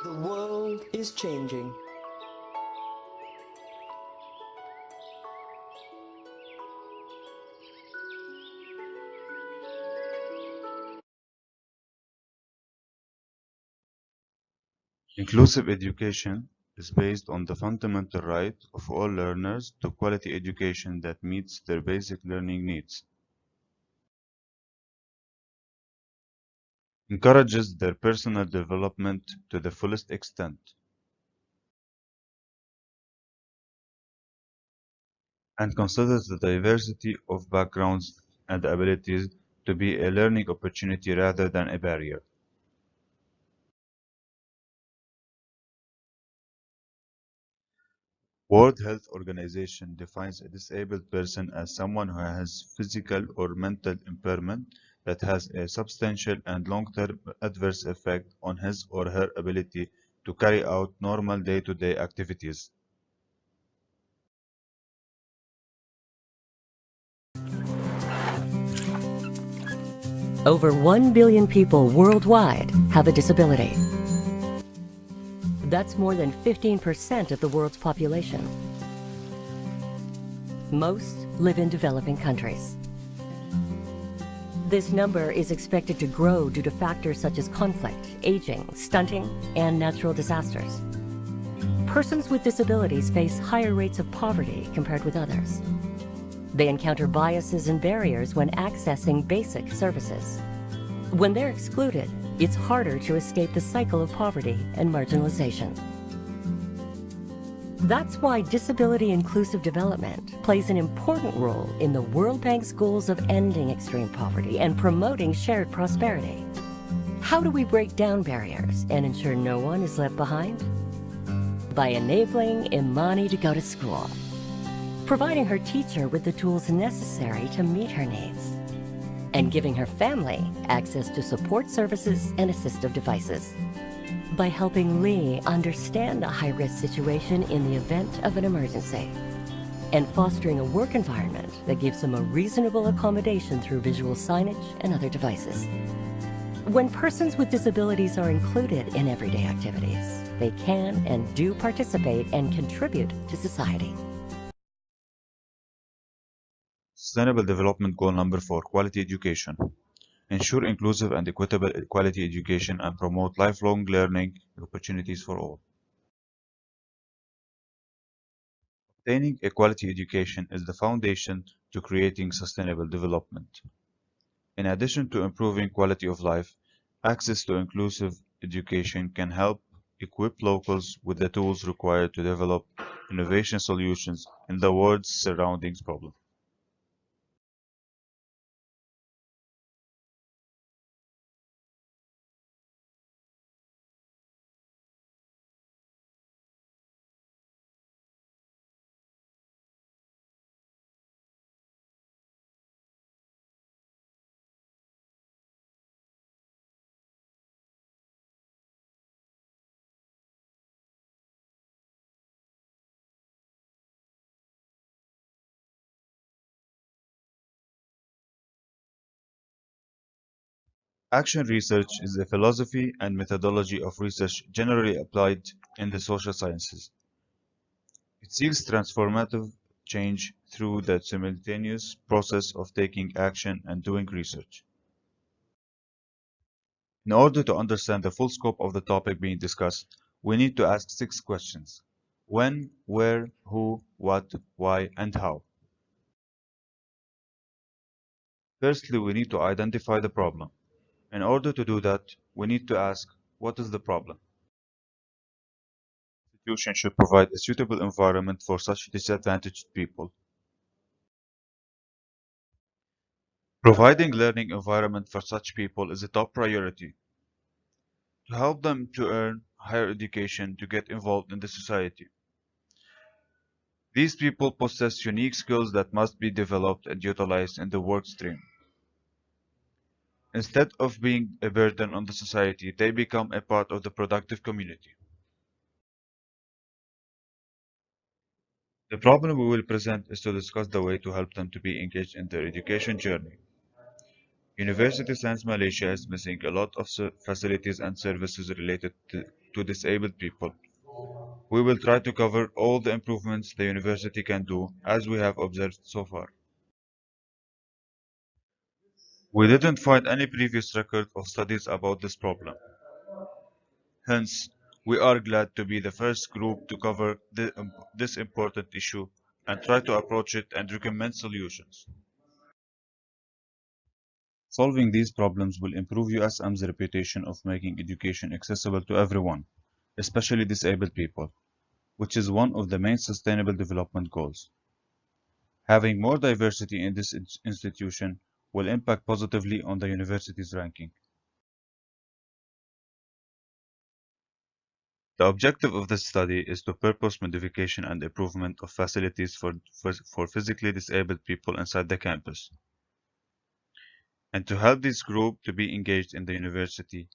The world is changing. Inclusive education is based on the fundamental right of all learners to quality education that meets their basic learning needs, encourages their personal development to the fullest extent, and considers the diversity of backgrounds and abilities to be a learning opportunity rather than a barrier. World Health Organization defines a disabled person as someone who has physical or mental impairment that has a substantial and long-term adverse effect on his or her ability to carry out normal day-to-day activities. Over 1 billion people worldwide have a disability. That's more than 15% of the world's population. Most live in developing countries. This number is expected to grow due to factors such as conflict, aging, stunting, and natural disasters. Persons with disabilities face higher rates of poverty compared with others. They encounter biases and barriers when accessing basic services. When they're excluded, it's harder to escape the cycle of poverty and marginalization. That's why disability inclusive development plays an important role in the World Bank's goals of ending extreme poverty and promoting shared prosperity. How do we break down barriers and ensure no one is left behind? By enabling Imani to go to school, providing her teacher with the tools necessary to meet her needs, and giving her family access to support services and assistive devices. By helping Lee understand a high-risk situation in the event of an emergency, and fostering a work environment that gives him a reasonable accommodation through visual signage and other devices. When persons with disabilities are included in everyday activities, they can and do participate and contribute to society. Sustainable Development Goal number 4, Quality Education. Ensure inclusive and equitable quality education and promote lifelong learning opportunities for all. Obtaining a quality education is the foundation to creating sustainable development. In addition to improving quality of life, access to inclusive education can help equip locals with the tools required to develop innovation solutions in the world's surrounding problems. Action research is a philosophy and methodology of research generally applied in the social sciences. It seeks transformative change through the simultaneous process of taking action and doing research. In order to understand the full scope of the topic being discussed, we need to ask 6 questions: when, where, who, what, why, and how. Firstly, we need to identify the problem. In order to do that, we need to ask, what is the problem? Institution should provide a suitable environment for such disadvantaged people. Providing learning environment for such people is a top priority. To help them to earn higher education to get involved in the society. These people possess unique skills that must be developed and utilized in the work stream. Instead of being a burden on the society, they become a part of the productive community. The problem we will present is to discuss the way to help them to be engaged in their education journey. University Science Malaysia is missing a lot of facilities and services related to to disabled people. We will try to cover all the improvements the university can do as we have observed so far. We didn't find any previous record of studies about this problem. Hence, we are glad to be the first group to cover this important issue and try to approach it and recommend solutions. Solving these problems will improve USM's reputation of making education accessible to everyone, especially disabled people, which is one of the main sustainable development goals. Having more diversity in this institution will impact positively on the university's ranking. The objective of this study is to purpose modification and improvement of facilities for physically disabled people inside the campus, and to help this group to be engaged in the university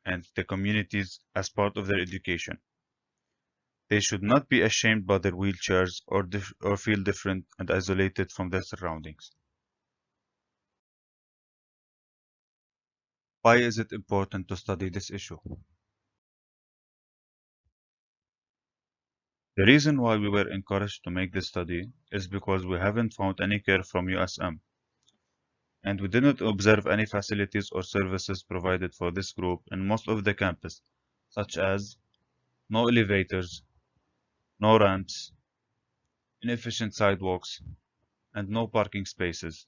and the communities as part of their education. They should not be ashamed by their wheelchairs or feel different and isolated from their surroundings. Why is it important to study this issue? The reason why we were encouraged to make this study is because we haven't found any care from USM, and we didn't observe any facilities or services provided for this group in most of the campus, such as no elevators, no ramps, inefficient sidewalks, and no parking spaces.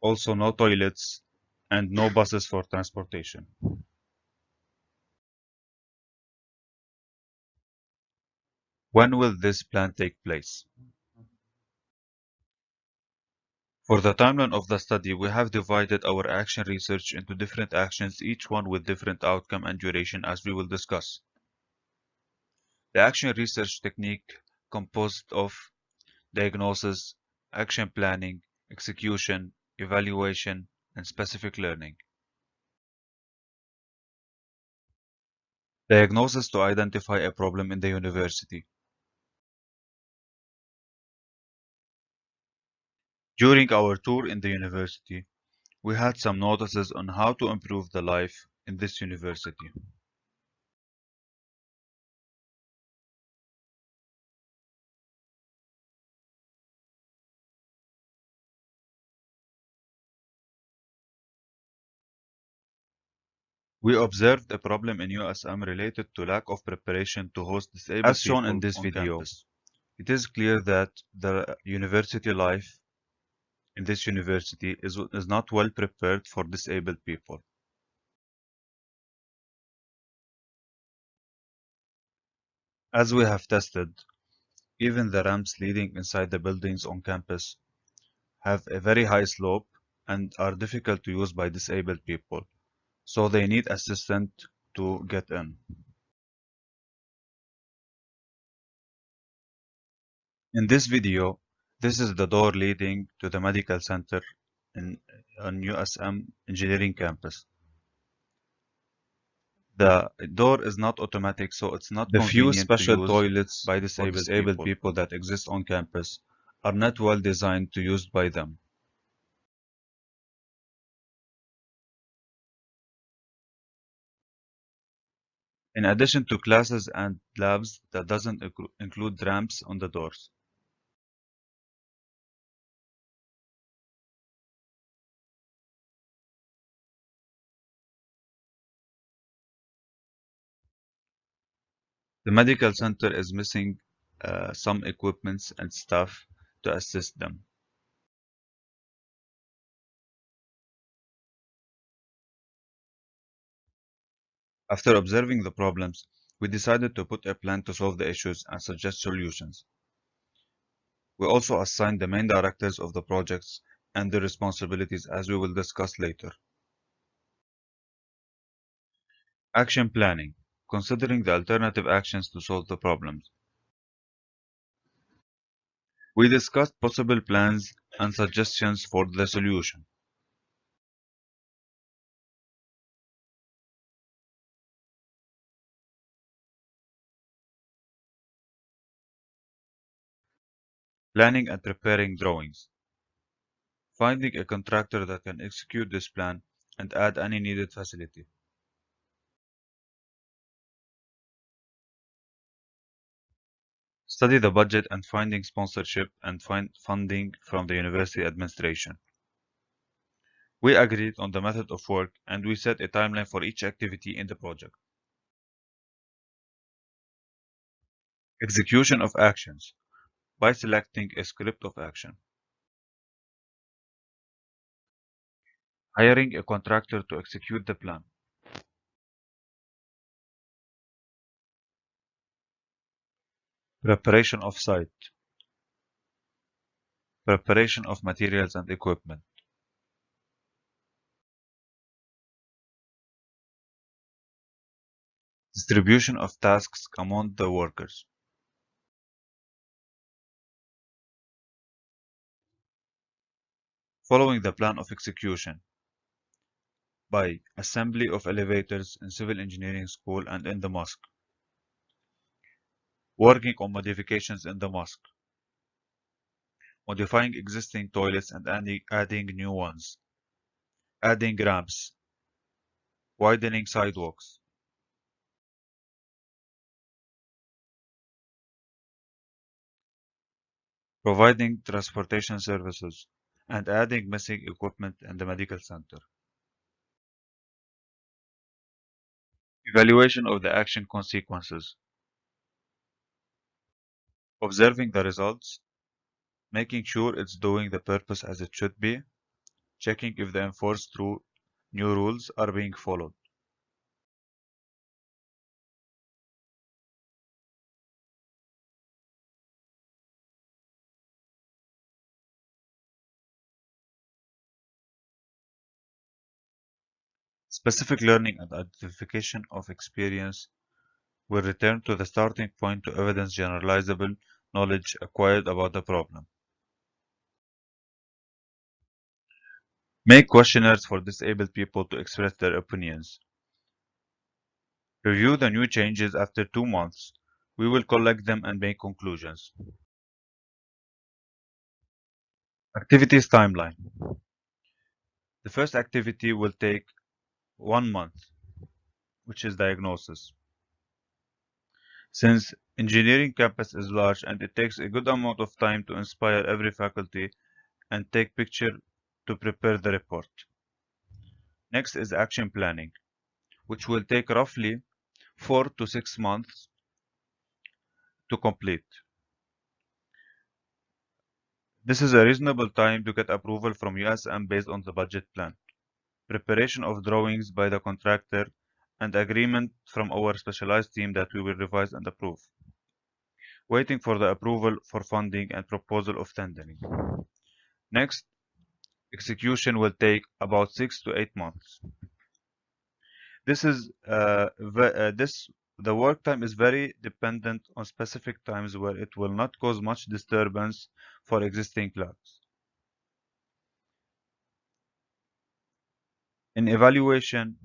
Also no toilets and no buses for transportation. When will this plan take place? For the timeline of the study, we have divided our action research into different actions, each one with different outcome and duration, as we will discuss. The action research technique composed of diagnosis, action planning, execution, evaluation, and specific learning. Diagnosis to identify a problem in the university. During our tour in the university, we had some notices on how to improve the life in this university. We observed a problem in USM related to lack of preparation to host disabled people. As shown in this video, it is clear that the university life in this university is not well prepared for disabled people. As we have tested, even the ramps leading inside the buildings on campus have a very high slope and are difficult to use by disabled people, so they need assistance to get in. In this video, this is the door leading to the medical center on USM Engineering Campus. The door is not automatic, so it's not convenient. The few special toilets by disabled people that exist on campus are not well designed to use by them. In addition to classes and labs, that doesn't include ramps on the doors. The medical center is missing some equipments and staff to assist them. After observing the problems, we decided to put a plan to solve the issues and suggest solutions. We also assigned the main directors of the projects and their responsibilities, as we will discuss later. Action planning, considering the alternative actions to solve the problems. We discussed possible plans and suggestions for the solution. Planning and preparing drawings. Finding a contractor that can execute this plan and add any needed facility. Study the budget and finding sponsorship and find funding from the university administration. We agreed on the method of work and we set a timeline for each activity in the project. Execution of actions by selecting a script of action. Hiring a contractor to execute the plan. Preparation of site. Preparation of materials and equipment. Distribution of tasks among the workers. Following the plan of execution by assembly of elevators in civil engineering school and in the mosque. Working on modifications in the mosque. Modifying existing toilets and adding new ones. Adding ramps. Widening sidewalks. Providing transportation services and adding missing equipment in the medical center. Evaluation of the action consequences. Observing the results, making sure it's doing the purpose as it should be, checking if the enforced new rules are being followed. Specific learning and identification of experience will return to the starting point to evidence generalizable knowledge acquired about the problem. Make questionnaires for disabled people to express their opinions. Review the new changes after 2 months. We will collect them and make conclusions. Activities timeline. The first activity will take 1 month, which is diagnosis. Since engineering campus is large and it takes a good amount of time to inspire every faculty and take picture to prepare the report. Next is action planning, which will take roughly 4 to 6 months to complete. This is a reasonable time to get approval from USM based on the budget plan. Preparation of drawings by the contractor and agreement from our specialized team that we will revise and approve. Waiting for the approval for funding and proposal of tendering. Next, execution will take about 6 to 8 months. The work time is very dependent on specific times where it will not cause much disturbance for existing plans. In evaluation,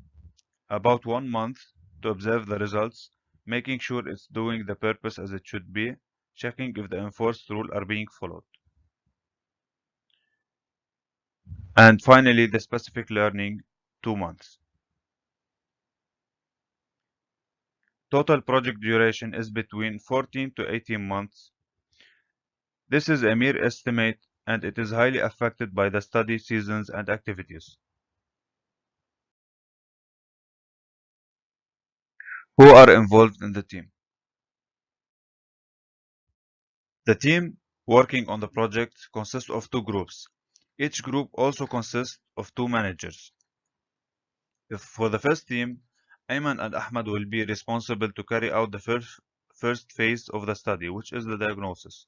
about 1 month to observe the results, making sure it's doing the purpose as it should be, checking if the enforced rules are being followed. And finally, the specific learning, 2 months. Total project duration is between 14 to 18 months. This is a mere estimate and it is highly affected by the study seasons and activities. Who are involved in the team? The team working on the project consists of 2 groups. Each group also consists of 2 managers. For the first team, Ayman and Ahmad will be responsible to carry out the first phase of the study, which is the diagnosis.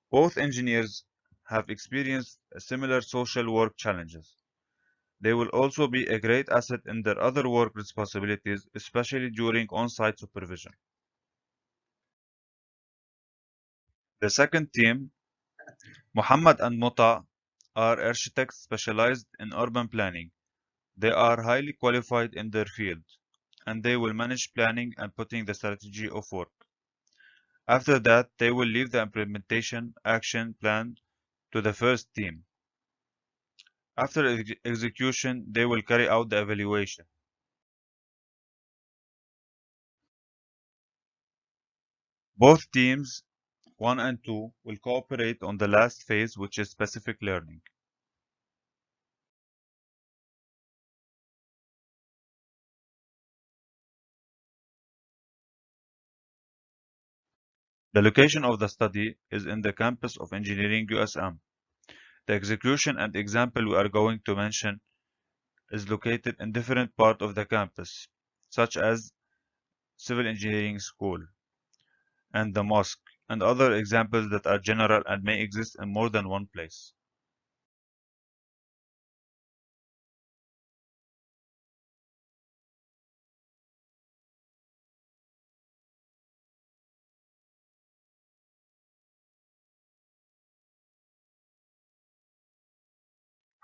Both engineers have experienced similar social work challenges. They will also be a great asset in their other work responsibilities, especially during on-site supervision. The second team, Muhammad and Mota, are architects specialized in urban planning. They are highly qualified in their field, and they will manage planning and putting the strategy of work. After that, they will leave the implementation action plan to the first team. After execution, they will carry out the evaluation. Both teams 1 and 2 will cooperate on the last phase, which is specific learning. The location of the study is in the campus of Engineering USM. The execution and example we are going to mention is located in different parts of the campus, such as Civil Engineering School and the mosque, and other examples that are general and may exist in more than one place.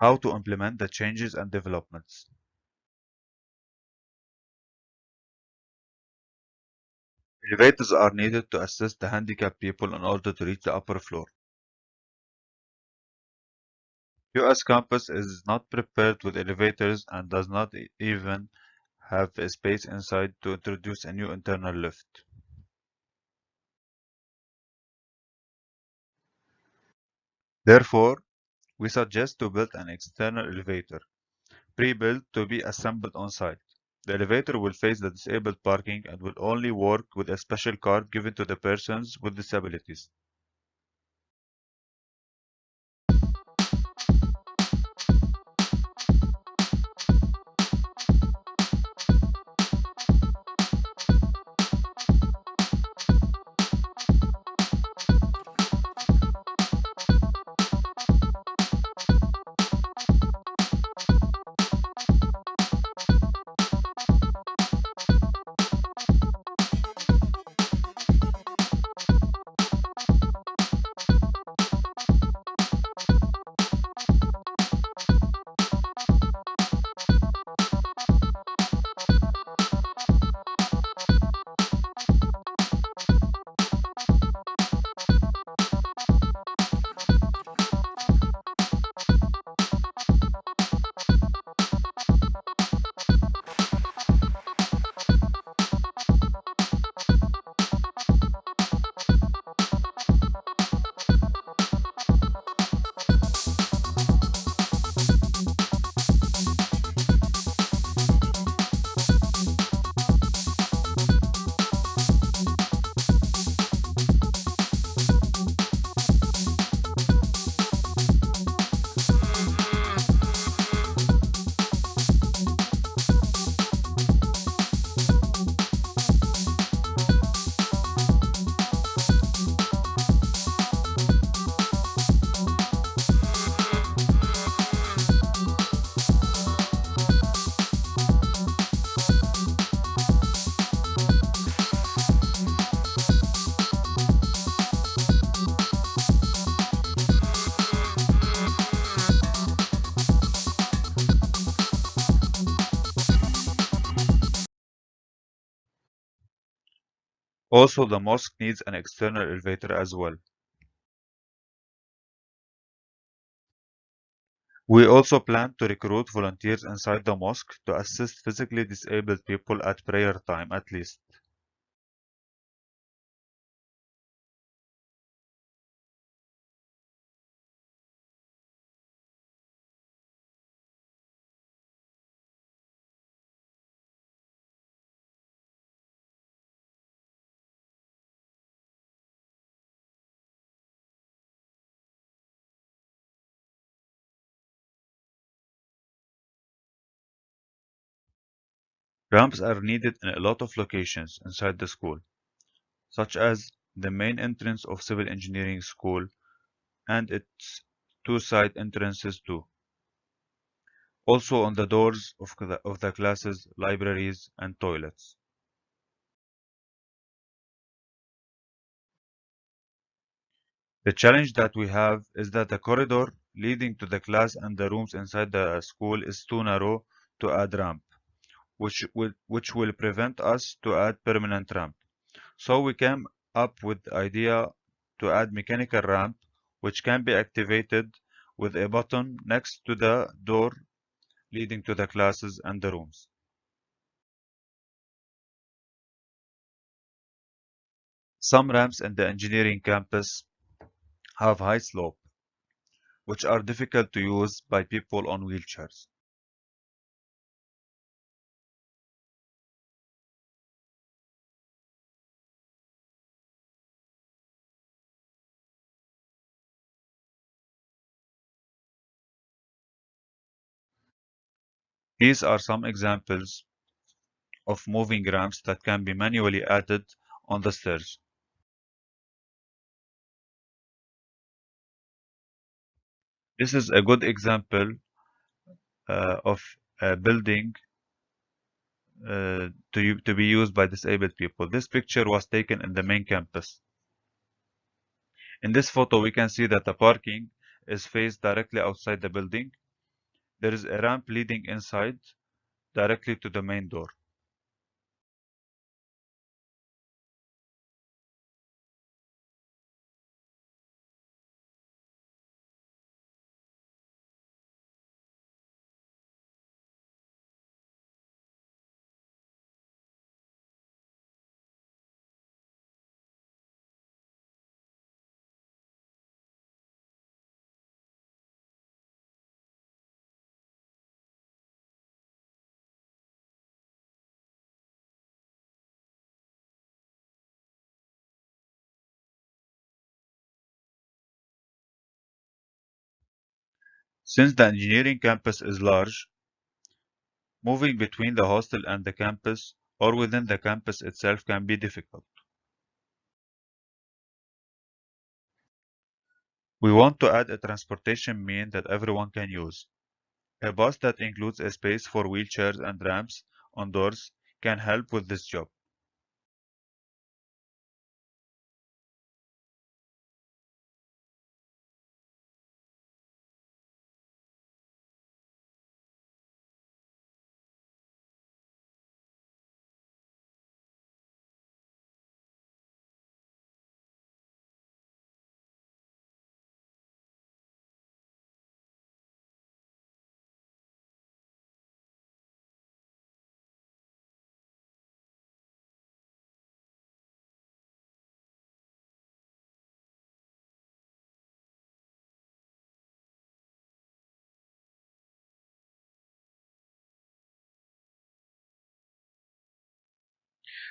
How to implement the changes and developments. Elevators are needed to assist the handicapped people in order to reach the upper floor. US campus is not prepared with elevators and does not even have a space inside to introduce a new internal lift. Therefore, we suggest to build an external elevator, pre-built to be assembled on site. The elevator will face the disabled parking and will only work with a special card given to the persons with disabilities. Also, the mosque needs an external elevator as well. We also plan to recruit volunteers inside the mosque to assist physically disabled people at prayer time at least. Ramps are needed in a lot of locations inside the school, such as the main entrance of Civil Engineering School and its two side entrances too. Also on the doors of the classes, libraries, and toilets. The challenge that we have is that the corridor leading to the class and the rooms inside the school is too narrow to add ramp, which will prevent us to add permanent ramp. So we came up with the idea to add mechanical ramp, which can be activated with a button next to the door leading to the classes and the rooms. Some ramps in the engineering campus have high slope, which are difficult to use by people on wheelchairs. These are some examples of moving ramps that can be manually added on the stairs. This is a good example of a building to be used by disabled people. This picture was taken in the main campus. In this photo, we can see that the parking is faced directly outside the building. There is a ramp leading inside directly to the main door. Since the engineering campus is large, moving between the hostel and the campus or within the campus itself can be difficult. We want to add a transportation mean that everyone can use. A bus that includes a space for wheelchairs and ramps on doors can help with this job.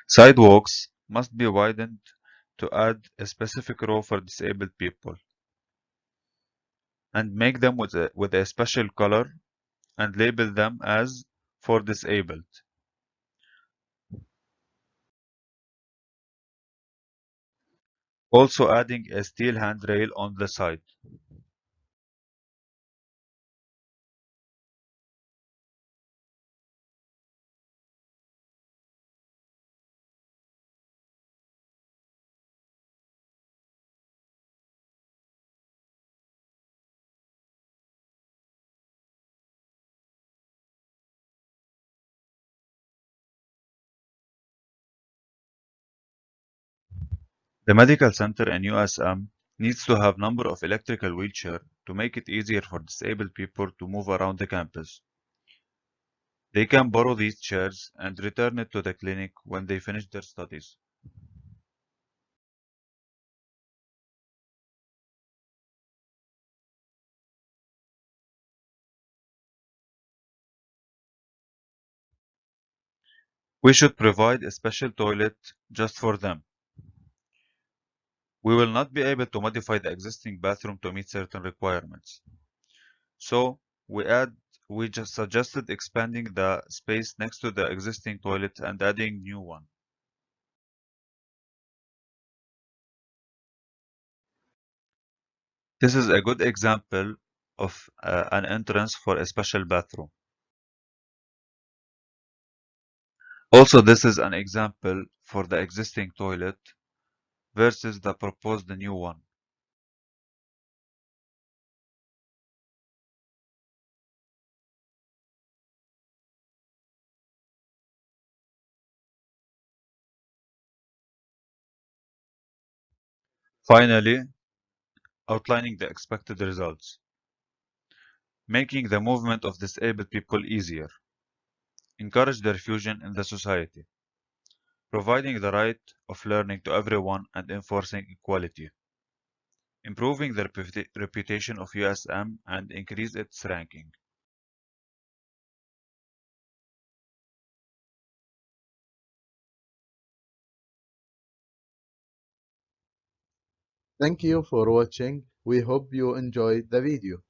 Sidewalks must be widened to add a specific row for disabled people and make them with a special color and label them as for disabled. Also adding a steel handrail on the side. The medical center in USM needs to have number of electrical wheelchair to make it easier for disabled people to move around the campus. They can borrow these chairs and return it to the clinic when they finish their studies. We should provide a special toilet just for them. We will not be able to modify the existing bathroom to meet certain requirements. So we just suggested expanding the space next to the existing toilet and adding new one. This is a good example of an entrance for a special bathroom. Also, this is an example for the existing toilet versus the proposed new one. Finally, outlining the expected results. Making the movement of disabled people easier. Encourage their fusion in the society. providing the right of learning to everyone and enforcing equality, improving the reputation of USM and increase its ranking. Thank you for watching. We hope you enjoyed the video.